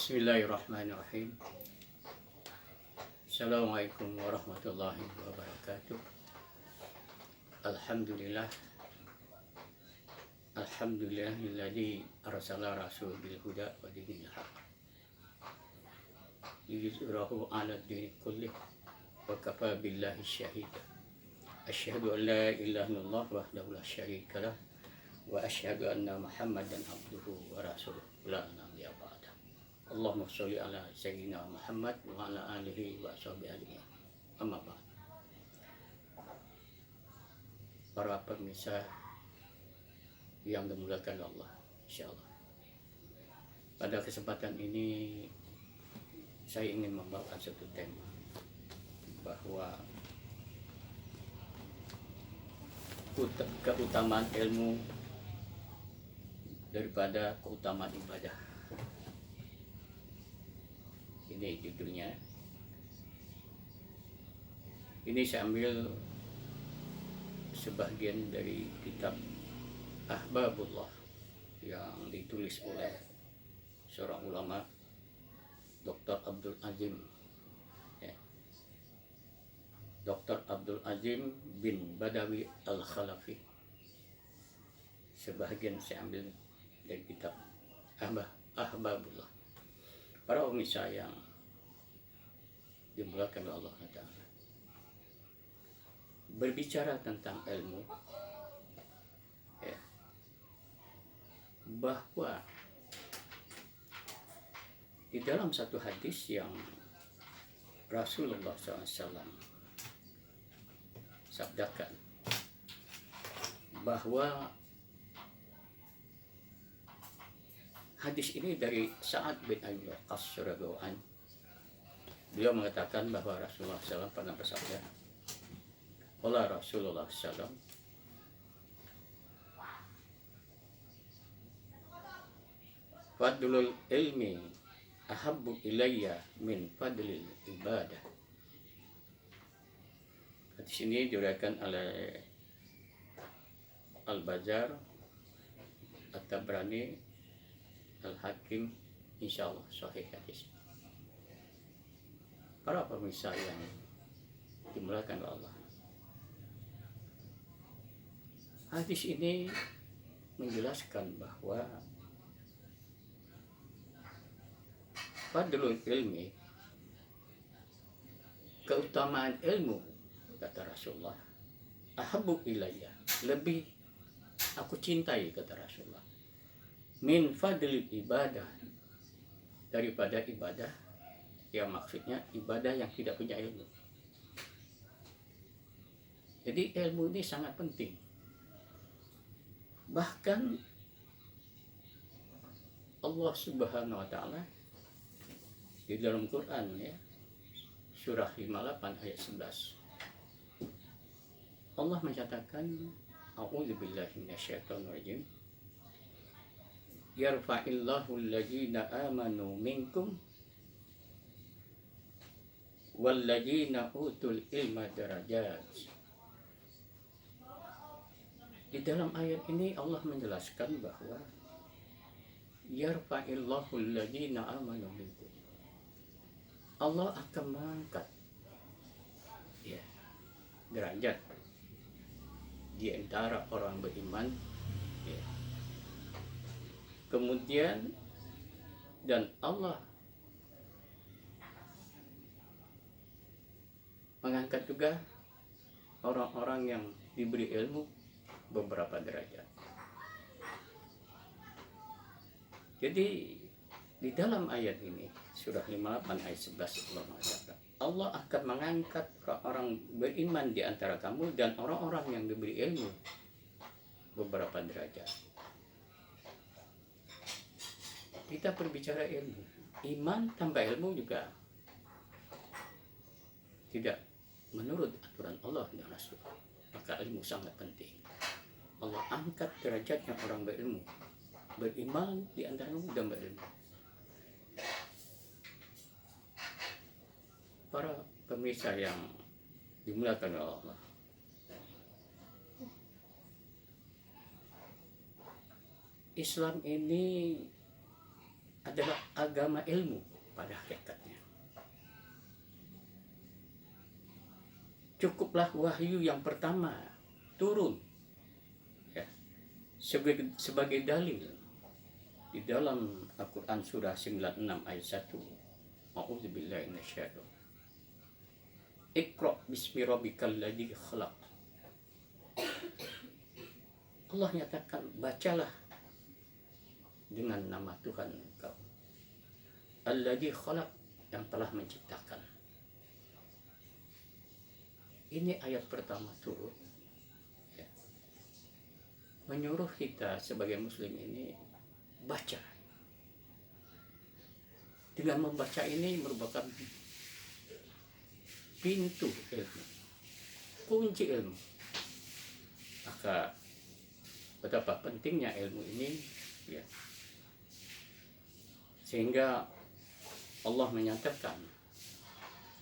Bismillahirrahmanirrahim. Assalamualaikum warahmatullahi wabarakatuh. Alhamdulillah. Alhamdulillahilladzi arsala rasul bil huda wa dinil haq. Liyuzhirahu 'ala ad-dini kullih wa kafa billahi syahida. Asyhadu an la ilaha illallah wahdahu la syarika lah wa asyhadu anna Muhammadan abduhu wa rasuluh la nabiyya ba'da. Allahumma sholli ala sayyidina Muhammad wa ala alihi wa sahbihi. Amma ba'd. Para pemirsa yang dimuliakan Allah, insyaallah. Pada kesempatan ini saya ingin membawakan satu tema bahwa keutamaan ilmu daripada keutamaan ibadah. Ini judulnya. Ini saya ambil sebagian dari kitab Ahbabullah yang ditulis oleh seorang ulama, Dr. Abdul Azim, Dr. Abdul Azim bin Badawi Al-Khalafi. Sebagian saya ambil dari kitab Ahbabullah. Para pemirsa yang dimuliakan oleh Allah Ta'ala, berbicara tentang ilmu, bahwa di dalam satu hadis yang Rasulullah SAW sabdakan bahwa hadis ini dari Sa'ad bin Abi Waqqas radhiyallahu anhu. Beliau mengatakan bahwa Rasulullah SAW pernah bersabda, "Qala Rasulullah SAW, fadlul ilmi ahabbu ilayya min fadlil ibadah." Hadis ini diriwayatkan oleh Al-Bazzar, At-Tabrani, Al-Hakim, insyaallah sahih hadis. Para pemirsa yang dimuliakan oleh Allah, hadis ini menjelaskan bahwa fadlul ilmi, keutamaan ilmu, kata Rasulullah, ahabbu ilayya, lebih aku cintai, kata Rasulullah, min fadlil ibadah, daripada ibadah, yang maksudnya ibadah yang tidak punya ilmu. Jadi ilmu ini sangat penting. Bahkan Allah Subhanahu wa Ta'ala di dalam Quran, surah 58 ayat 11, Allah menyatakan, a'udzubillahi minasyaitonir rajim, yarfa'illahu alladzina amanu minkum walladzina utul ilma darajat. Di dalam ayat ini Allah menjelaskan bahwa yarfa'illahu alladzina amanu minkum, Allah akan mengangkat derajat di antara orang beriman, kemudian dan Allah mengangkat juga orang-orang yang diberi ilmu beberapa derajat. Jadi di dalam ayat ini, surah 58 ayat 11, Allah mengatakan, Allah akan mengangkat orang beriman di antara kamu dan orang-orang yang diberi ilmu beberapa derajat. Kita berbicara ilmu, iman tanpa ilmu juga tidak menurut aturan Allah dan Rasul. Maka ilmu sangat penting. Allah angkat derajatnya orang berilmu, beriman di antaramu dan berilmu. Para pemirsa yang dimuliakan oleh Allah, Islam ini adalah agama ilmu pada hakikatnya. Cukuplah wahyu yang pertama turun ya, sebagai dalil di dalam Al-Quran surah 96 ayat 1. A'udzubillahi minasyaitonir. Iqra bismi rabbikal ladzi khalaq. Allah nyatakan, bacalah dengan nama Tuhan engkau, alladzi khalaq, yang telah menciptakan. Ini ayat pertama turun ya, menyuruh kita sebagai muslim ini baca. Dengan membaca ini merupakan pintu ilmu, kunci ilmu. Maka betapa pentingnya ilmu ini ya, sehingga Allah menyatakan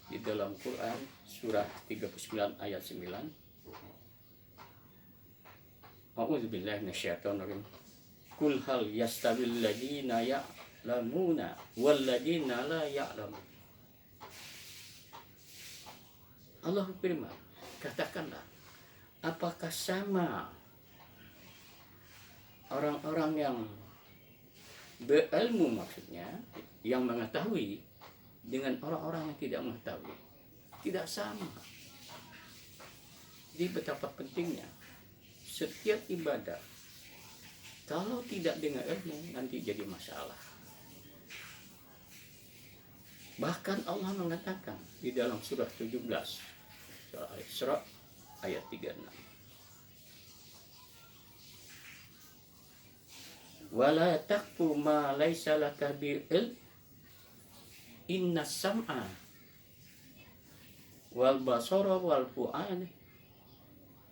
di dalam Quran surah 39 ayat 9, A'udzubillahi minasyaitonir rajim. Qul hal yastawil ladzina ya'lamuna wal ladzina la ya'lamun. Allah berfirman, katakanlah, apakah sama orang-orang yang berilmu, maksudnya yang mengetahui, dengan orang-orang yang tidak mengetahui? Tidak sama. Jadi betapa pentingnya setiap ibadah, kalau tidak dengan ilmu nanti jadi masalah. Bahkan Allah mengatakan di dalam surah 17, surah Al-Isra ayat 36, wala taqfu ma laisa laka bi'ilm inna sam'a wal basara wal fu'ad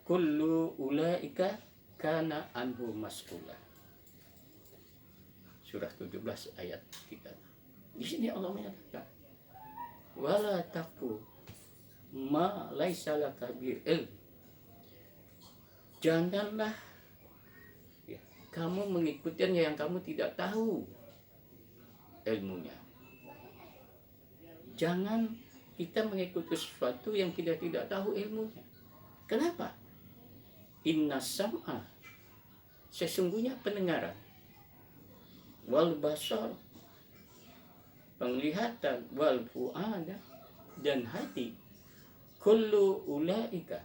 kullu ulaika kana anhu mas'ula. Surah 17 ayat 3. Di sini Allah menyatakan, wala taqfu ma laisa laka bi'ilm. Janganlah ya, kamu mengikutinya yang kamu tidak tahu ilmunya. Jangan kita mengikuti sesuatu yang tidak tahu ilmunya. Kenapa? Inna sam'a, sesungguhnya pendengaran, wal basar, penglihatan, wal fu'ada, dan hati, kullu ulaika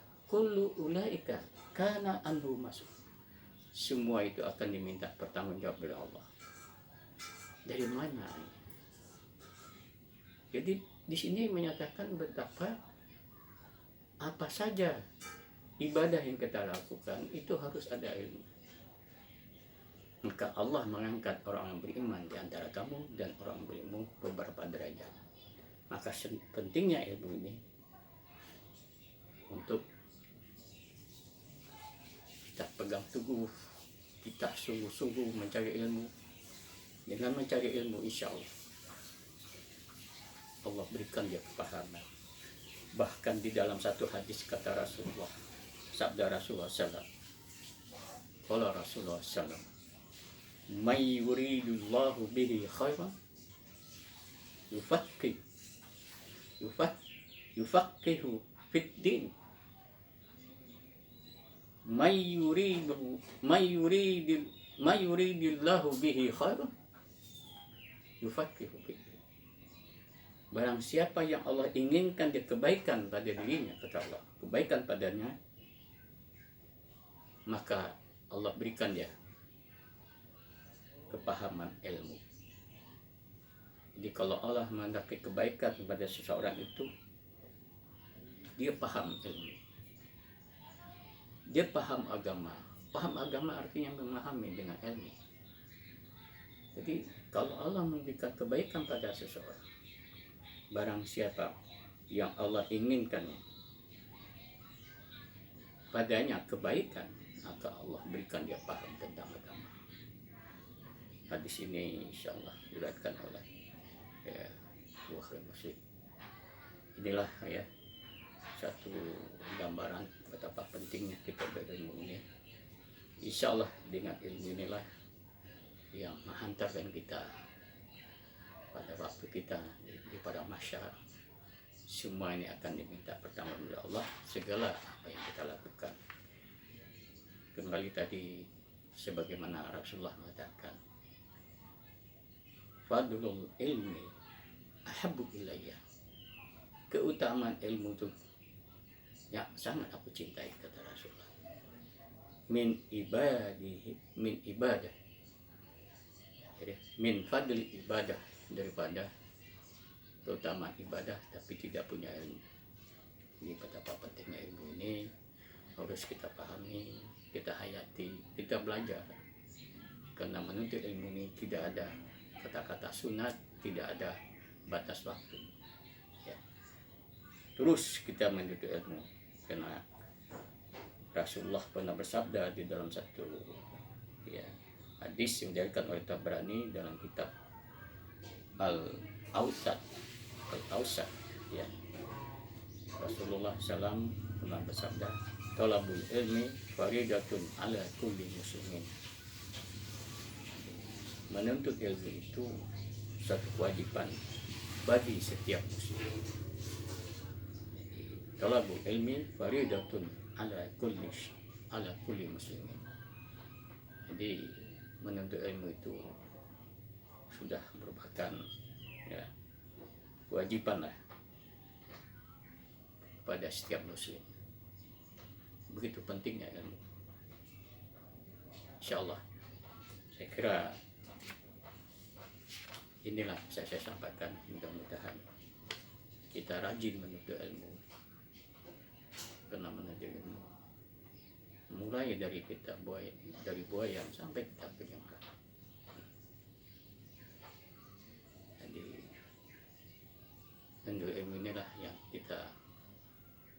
kana anhu mas'ul. Semua itu akan diminta pertanggungjawab oleh Allah. Dari mana? Jadi di sini menyatakan betapa apa saja ibadah yang kita lakukan itu harus ada ilmu. Maka Allah mengangkat orang yang beriman di antara kamu dan orang yang berilmu beberapa derajat. Maka pentingnya ilmu ini untuk kita pegang teguh, kita sungguh-sungguh mencari ilmu. Dengan mencari ilmu, insya Allah berikan dia kepahaman. Bahkan di dalam satu hadis kata Rasulullah, sabda Rasulullah SAW, qala Rasulullah SAW, may yuridullahu bihi khairan yufaqihu fid din. May yuridillahu bihi khairan yufaqihu fid din. Barang siapa yang Allah inginkan dia kebaikan pada dirinya, kata Allah, kebaikan padanya, maka Allah berikan dia kepahaman ilmu. Jadi kalau Allah menghendaki kebaikan kepada seseorang itu, dia paham ilmu, dia paham agama. Paham agama artinya memahami dengan ilmu. Jadi kalau Allah memberikan kebaikan pada seseorang, barang siapa yang Allah inginkan padanya kebaikan, maka Allah berikan dia paham tentang agama. Hadis ini insyaallah diriwayatkan oleh Bukhari Muslim. Inilah ya satu gambaran betapa pentingnya kita berilmu ini. Insyaallah dengan ilmu inilah yang menghantarkan kita mahsyar. Semua ini akan diminta pertanggung oleh Allah segala apa yang kita lakukan. Kembali tadi sebagaimana Rasulullah mengatakan, fadlul ilmi ahabbu ilayya. Keutamaan ilmu itu yang sangat aku cintai, kata Rasulullah. Min ibadah. Jadi, min fadli ibadah, daripada keutamaan ibadah tapi tidak punya ilmu. Ini betapa pentingnya ilmu ini, harus kita pahami, kita hayati, kita belajar. Karena menuntut ilmu ini tidak ada kata-kata sunat, tidak ada batas waktu. Ya. Terus kita menuntut ilmu, karena Rasulullah pernah bersabda di dalam satu hadis yang diriwayatkan oleh Tabrani dalam kitab Al-Awsat, ya. Rasulullah SAW pernah bersabda, talabul ilmi faridatun ala kulli muslimin. Menuntut ilmu itu satu kewajiban bagi setiap muslim. Talabul ilmi faridatun ala kulli muslimin. Jadi menuntut ilmu itu sudah merupakan kewajiban lah pada setiap muslim. Begitu pentingnya ilmu. Insyaallah, saya kira inilah saya sampaikan. Mudah-mudahan kita rajin menuntut ilmu, karena menuntut ilmu mulai dari kita buayan sampai kita penyembrang. Jadi menuntut ilmu inilah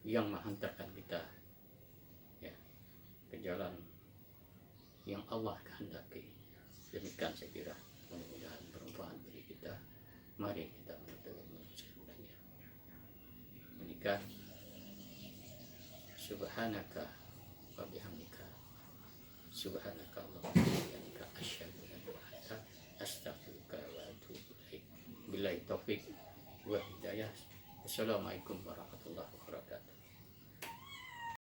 yang menghantarkan kita ke jalan yang Allah kehendaki. Demikian saya kira, mudah-mudahan bermanfaat bagi kita. Mari kita menuntut ilmu sebenarnya. Menikah. Subhanaka wa bihamdika, subhanaka Allahumma wa bihamdika, asyhadu an la ilaha illa anta, astaghfiruka wa atubu ilaik. Billahi taufik wa hidayah. Assalamualaikum warahmatullahi wabarakatuh.